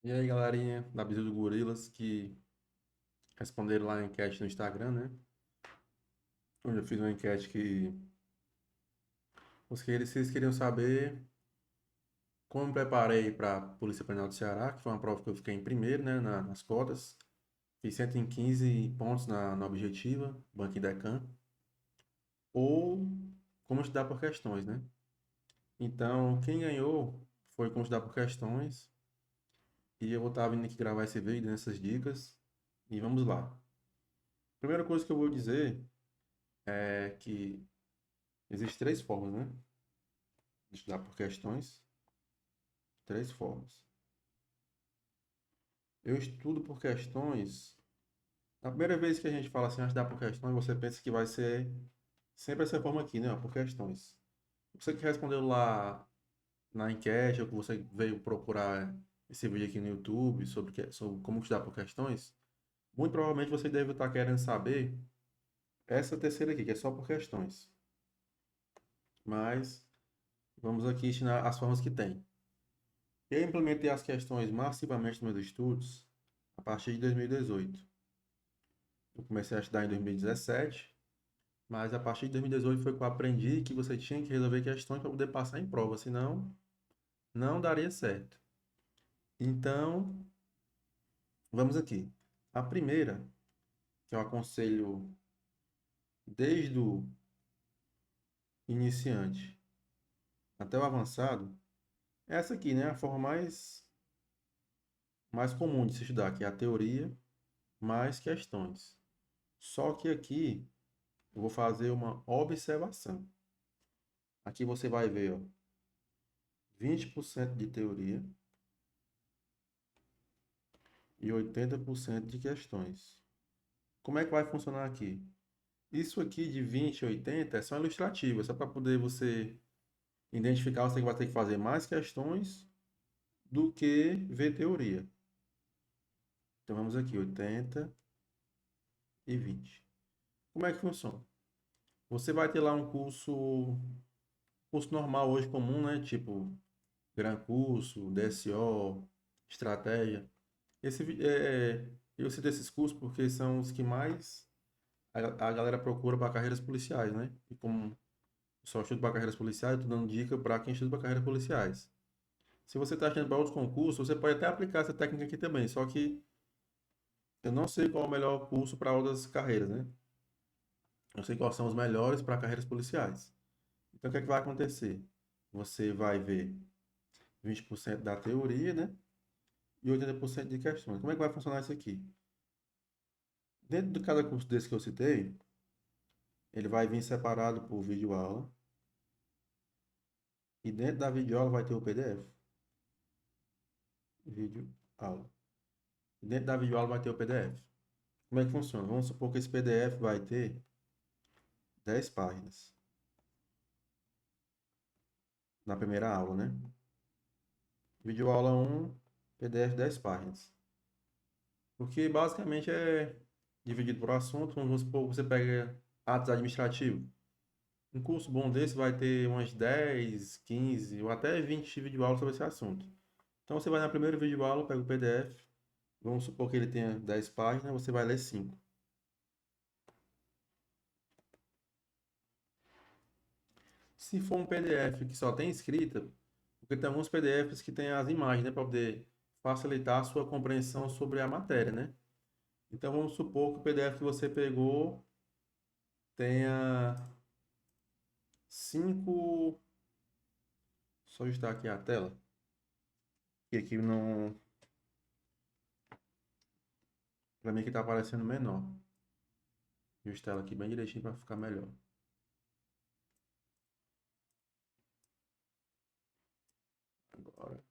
E aí, galerinha da Bisa do Gorilas que responderam lá a enquete no Instagram, né? Onde eu fiz uma enquete que vocês queriam saber como me preparei para a Polícia Penal do Ceará, que foi uma prova que eu fiquei em primeiro, né, nas cotas. Fiz 115 pontos na objetiva, Banco e Deccan, ou como estudar por questões, né? Então, quem ganhou foi como estudar por questões, e eu vou estar vindo aqui gravar esse vídeo nessas dicas, e vamos lá. Primeira coisa que eu vou dizer é que existem três formas, né? De estudar por questões. Três formas. Eu estudo por questões. A primeira vez que a gente fala assim, estudar por questões, você pensa que vai ser sempre essa forma aqui, né? Ó, por questões. Você que respondeu lá na enquete, ou que você veio procurar esse vídeo aqui no YouTube sobre como estudar por questões, muito provavelmente você deve estar querendo saber essa terceira aqui, que é só por questões. Mas vamos aqui ensinar as formas que tem. Eu implementei as questões massivamente nos meus estudos a partir de 2018. Eu comecei a estudar em 2017, mas a partir de 2018 foi que eu aprendi que você tinha que resolver questões para poder passar em prova, senão não daria certo. Então, vamos aqui. A primeira, que eu aconselho desde o iniciante até o avançado, é essa aqui, né? A forma mais comum de se estudar, que é a teoria mais questões. Só que aqui eu vou fazer uma observação. Aqui você vai ver, ó, 20% de teoria e 80% de questões. Como é que vai funcionar aqui? Isso aqui de 20 e 80 é só ilustrativo, é só para poder você identificar, você vai ter que fazer mais questões do que ver teoria. Então vamos aqui, 80 e 20. Como é que funciona? Você vai ter lá um curso normal hoje comum, né? Tipo Gran Curso, DSO, Estratégia. Eu cito esses cursos porque são os que mais a galera procura para carreiras policiais, né? E como eu só estudo para carreiras policiais, eu estou dando dica para quem estuda para carreiras policiais. Se você está estudando para outros concursos, você pode até aplicar essa técnica aqui também, só que eu não sei qual é o melhor curso para outras carreiras, né? Eu sei quais são os melhores para carreiras policiais. Então, o que é que vai acontecer? Você vai ver 20% da teoria, né? E 80% de questões. Como é que vai funcionar isso aqui? Dentro de cada curso desse que eu citei, ele vai vir separado por videoaula. E dentro da videoaula vai ter o PDF. Vídeo aula. E dentro da videoaula vai ter o PDF. Como é que funciona? Vamos supor que esse PDF vai ter 10 páginas na primeira aula, né? Videoaula um, PDF 10 páginas. Porque basicamente é dividido por assunto. Vamos supor que você pega atos administrativos. Um curso bom desse vai ter umas 10, 15 ou até 20 videoaulas sobre esse assunto. Então você vai na primeira videoaula, pega o PDF, vamos supor que ele tenha 10 páginas, você vai ler 5. Se for um PDF que só tem escrita, porque tem alguns PDFs que tem as imagens, né, para poder facilitar a sua compreensão sobre a matéria, né? Então vamos supor que o PDF que você pegou tenha 5. Só ajustar aqui a tela, que aqui não, para mim que está aparecendo menor. Ajustar ela aqui bem direitinho para ficar melhor. Agora,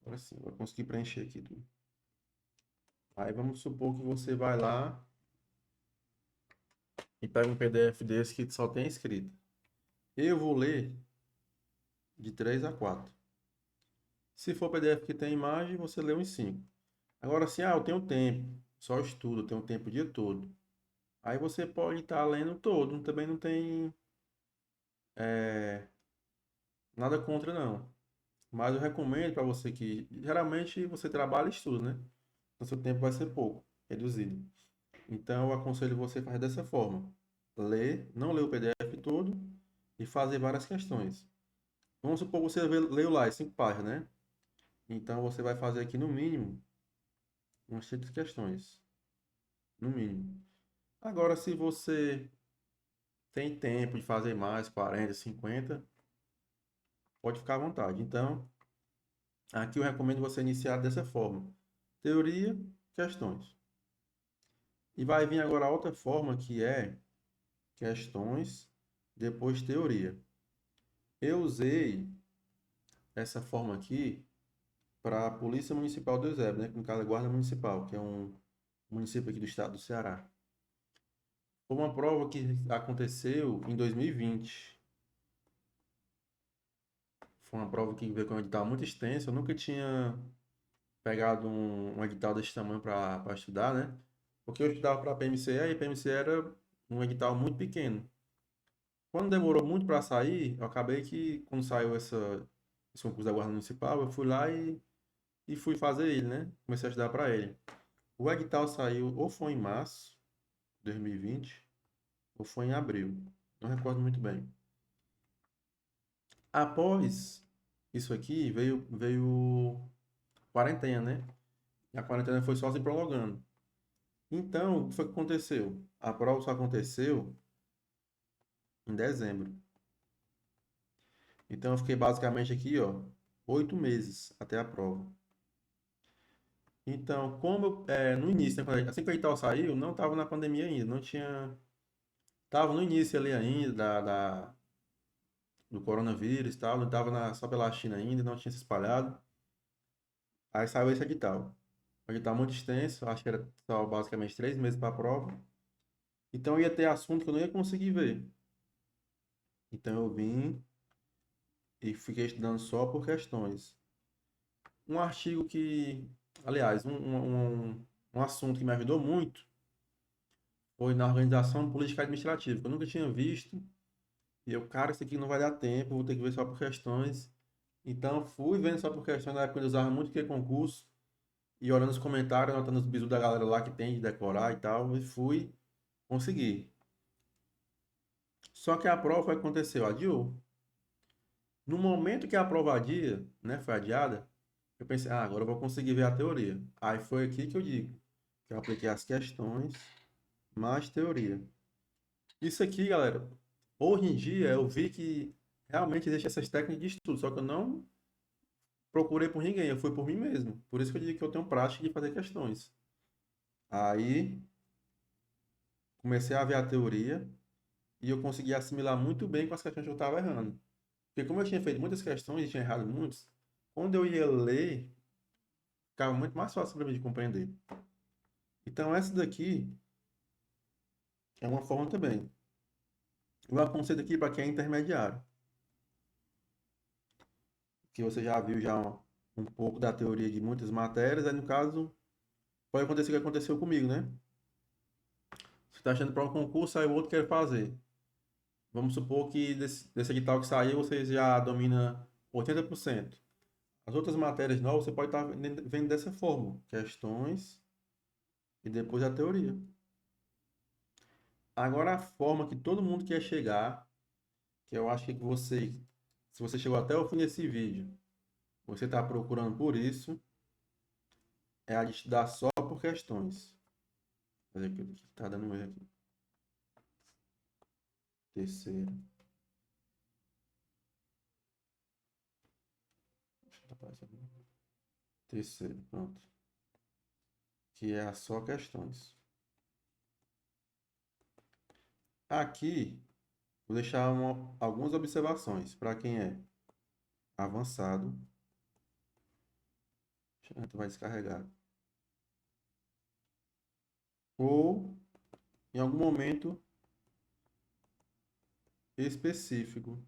agora sim, vou conseguir preencher aqui tudo. Aí vamos supor que você vai lá e pega um PDF desse que só tem escrita. Eu vou ler de 3 a 4. Se for PDF que tem imagem, você lê uns 5. Agora, assim, eu tenho tempo, só estudo, eu tenho tempo o dia todo. Aí você pode estar lendo todo, também não tem nada contra, não. Mas eu recomendo para você que geralmente você trabalha e estuda, né? Então seu tempo vai ser pouco, reduzido. Então eu aconselho você a fazer dessa forma. Ler, não ler o PDF todo e fazer várias questões. Vamos supor que você leu lá as 5 páginas, né? Então você vai fazer aqui no mínimo umas 6 questões, no mínimo. Agora, se você tem tempo de fazer mais, 40, 50, pode ficar à vontade. Então, aqui eu recomendo você iniciar dessa forma: teoria, questões. E vai vir agora a outra forma que é questões, depois teoria. Eu usei essa forma aqui para a Polícia Municipal do Eusébio, né? Que no caso é Guarda Municipal, que é um município aqui do estado do Ceará. Foi uma prova que aconteceu em 2020. Foi uma prova que veio com um edital muito extenso. Eu nunca tinha pegado um edital desse tamanho para estudar, né? Porque eu estudava para a PMCE e a PMCE era um edital muito pequeno. Quando demorou muito para sair, eu acabei que, quando saiu esse concurso da Guarda Municipal, eu fui lá e fui fazer ele, né? Comecei a estudar para ele. O edital saiu ou foi em março de 2020 ou foi em abril. Não recordo muito bem. Após isso aqui, veio quarentena, né? E a quarentena foi só se prolongando. Então, o que foi que aconteceu? A prova só aconteceu em dezembro. Então, eu fiquei basicamente aqui, ó, 8 meses até a prova. Então, como no início, né, assim que o edital saiu, não estava na pandemia ainda, não tinha. Estava no início ali ainda do coronavírus e tal, não estava só pela China ainda, não tinha se espalhado. Aí saiu esse edital. Um edital muito extenso, acho que era só basicamente 3 meses para a prova. Então, ia ter assunto que eu não ia conseguir ver. Então, eu vim e fiquei estudando só por questões. Um artigo que, aliás, um assunto que me ajudou muito foi na organização política administrativa, que eu nunca tinha visto. E eu, cara, isso aqui não vai dar tempo, vou ter que ver só por questões. Então, fui vendo só por questões, na época eu usava muito que concurso, e olhando os comentários, anotando os bisus da galera lá que tem de decorar e tal, e fui conseguir. Só que a prova foi o que aconteceu, adiou. No momento que a prova adia, né, foi adiada, eu pensei, agora eu vou conseguir ver a teoria. Aí foi aqui que eu digo, que eu apliquei as questões mais teoria. Isso aqui, galera, hoje em dia eu vi que realmente existem essas técnicas de estudo, só que eu não procurei por ninguém, eu fui por mim mesmo. Por isso que eu digo que eu tenho prática de fazer questões. Aí comecei a ver a teoria e eu consegui assimilar muito bem com as questões que eu estava errando. Porque como eu tinha feito muitas questões e tinha errado muitas, quando eu ia ler, ficava muito mais fácil para mim de compreender. Então essa daqui é uma forma também. Eu aconselho aqui para quem é intermediário, que você já viu já um pouco da teoria de muitas matérias, aí no caso pode acontecer o que aconteceu comigo, né? Você está achando para um concurso, aí o outro quer fazer. Vamos supor que desse edital que saiu, você já domina 80%. As outras matérias novas, você pode estar vendo dessa forma. Questões e depois a teoria. Agora, a forma que todo mundo quer chegar, que eu acho que você, se você chegou até o fim desse vídeo, você está procurando por isso, é a de estudar só por questões. Fazer aqui, tá dando um erro aqui. Terceiro. Tá aparecendo. Terceiro, pronto. Que é a só questões. Aqui, vou deixar algumas observações para quem é avançado. Tu vai descarregar. Ou em algum momento específico.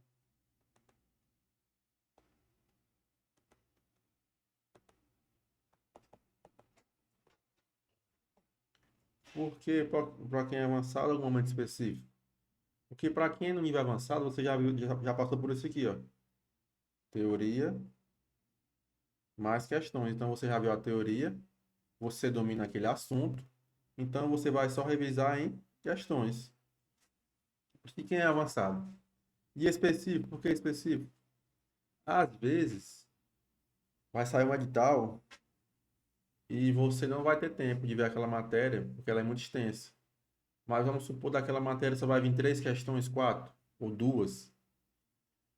Porque para quem é avançado, em algum momento específico. Porque para quem é no nível avançado, você já viu, já passou por isso aqui, ó. Teoria, mais questões. Então, você já viu a teoria, você domina aquele assunto, então você vai só revisar em questões. E quem é avançado? E específico, por que específico? Às vezes, vai sair um edital e você não vai ter tempo de ver aquela matéria, porque ela é muito extensa. Mas vamos supor, daquela matéria só vai vir três questões, quatro, ou duas.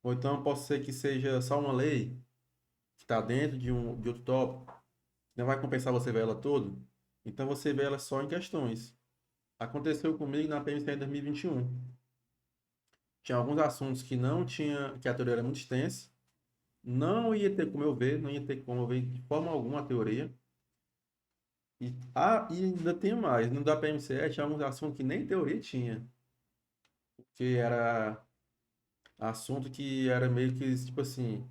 Ou então pode ser que seja só uma lei, que está dentro de outro tópico. Não vai compensar você ver ela toda. Então você vê ela só em questões. Aconteceu comigo na PMC em 2021. Tinha alguns assuntos que não tinha, que a teoria era muito extensa. Não ia ter como eu ver, não ia ter como eu ver de forma alguma a teoria. E ainda tem mais, no da PMCE tinha alguns assuntos que nem teoria tinha, que era assunto que era meio que, tipo assim,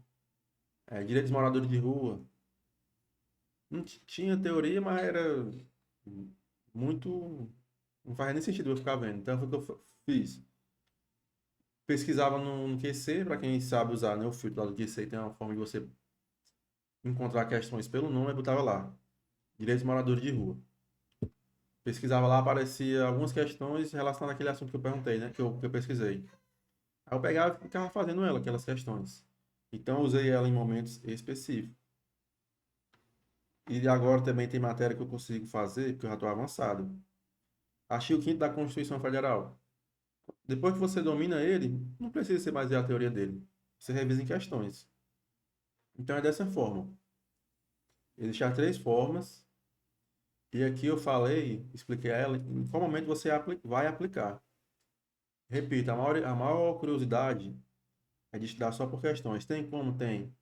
direitos dos moradores de rua. Não tinha teoria, mas era muito... Não faz nem sentido eu ficar vendo. Então foi o que eu fiz. Pesquisava no QC, para quem sabe usar, né, o filtro lá do QC, tem uma forma de você encontrar questões pelo nome, eu botava lá, direitos dos moradores de rua. Pesquisava lá, aparecia algumas questões relacionadas àquele assunto que eu perguntei, né? Que eu pesquisei. Aí eu pegava e ficava fazendo ela, aquelas questões. Então eu usei ela em momentos específicos. E agora também tem matéria que eu consigo fazer, porque eu já estou avançado. Artigo 5º da Constituição Federal. Depois que você domina ele, não precisa ser mais ver a teoria dele. Você revisa em questões. Então é dessa forma. Existem três formas. E aqui eu falei, expliquei a ela em qual momento você vai aplicar. Repito, a maior curiosidade é de estudar só por questões. Tem como? Tem.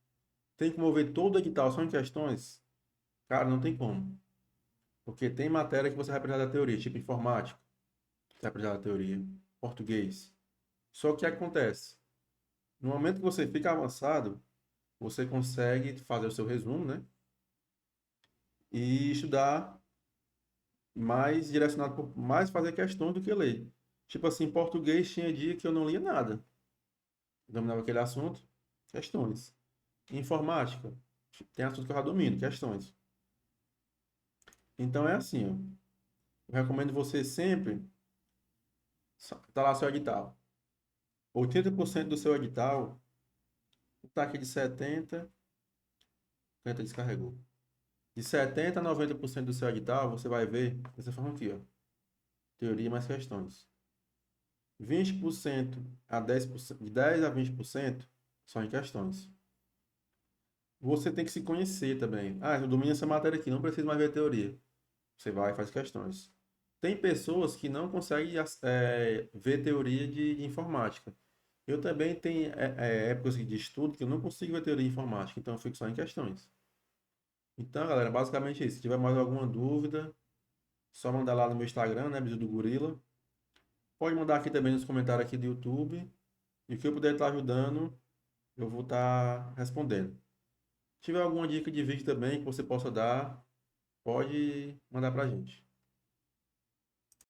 Tem como ver todo o edital só em questões? Cara, não tem como. Porque tem matéria que você vai precisar da teoria, tipo informática, você vai precisar da teoria, português. Só que o que acontece? No momento que você fica avançado, você consegue fazer o seu resumo, né? E estudar mais direcionado por mais fazer questões do que ler. Tipo assim, português tinha dia que eu não lia nada. Dominava aquele assunto, questões. Informática, tem assunto que eu já domino, questões. Então é assim, ó. Eu recomendo você sempre, tá lá seu edital. 80% do seu edital, tá aqui de 70, 50 descarregou. De 70 a 90% do seu edital, você vai ver dessa forma aqui, ó. Teoria mais questões. 20% a 10%, de 10 a 20% são em questões. Você tem que se conhecer também. Ah, eu domino essa matéria aqui, não preciso mais ver teoria. Você vai e faz questões. Tem pessoas que não conseguem ver teoria de informática. Eu também tenho épocas de estudo que eu não consigo ver teoria de informática, então eu fico só em questões. Então, galera, basicamente é isso. Se tiver mais alguma dúvida, só mandar lá no meu Instagram, né, Bisu do Gorila. Pode mandar aqui também nos comentários aqui do YouTube. E o que eu puder estar ajudando, eu vou estar respondendo. Se tiver alguma dica de vídeo também que você possa dar, pode mandar pra gente.